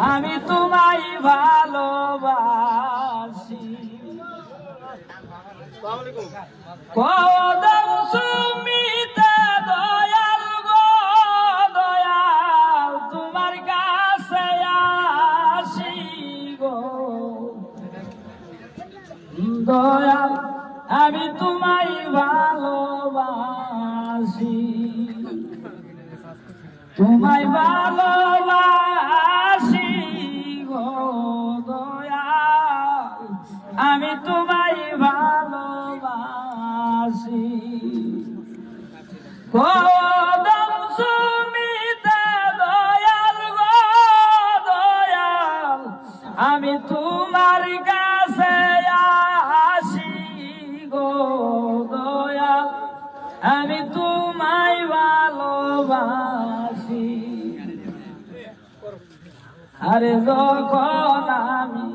আমি তোমায় ভালোবাসি। কদম সুমিতে দয়াল গো দয়াল তোমার কাছে আসি গো দয়াল আমি তোমায় ভালোবাসি। তোমায় ভালোবাসি গো দয়াল আমি তোমায় ভালোবাসি। কদম সুমিতে দয়াল গো দয়াল আমি তোমার কাছে আসি গো দয়াল আমি তোমায় ভালোবাসি। আরে যখন আমি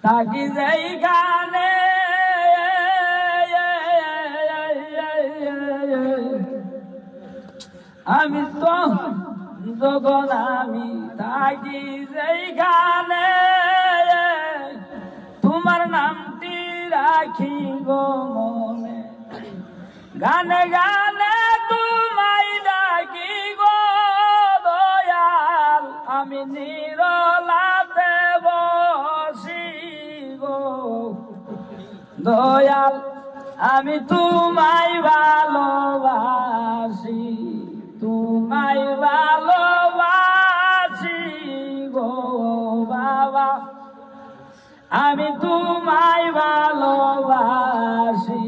থাকি যাই গানে আমি তো যখন আমি থাকি যাই গানে তোমার নামটি রাখি গো মনে গানে গানে তোমায় ডাকি গো দয়াল আমি নিরলাতে বসি গো দয়াল আমি তোমায় ভালোবাসি। তোমায় ভালোবাসি গো বাবা আমি তোমায় ভালোবাসি।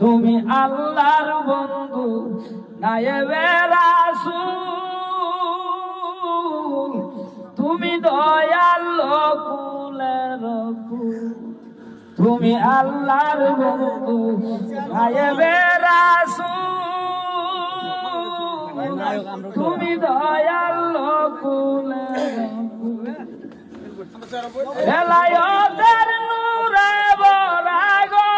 তুমি আল্লাহর বন্ধু নায়েবে রাসূল তুমি দয়াল কুলের কুল। তুমি আল্লাহর বন্ধু নায়েবে রাসূল তুমি দয়াল কুলের কুল। বেলায়েতের নূরে ভরা গো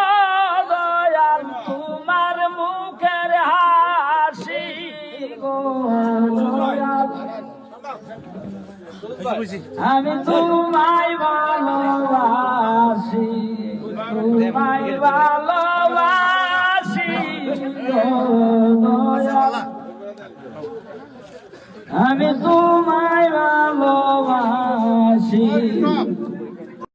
দয়াল তোমার মুখের হাসি গো দয়াল আমি তোমায় ভালোবাসি। তোমায় ভালোবাসি গো দয়াল আমি তোমায় ভালোবাসি।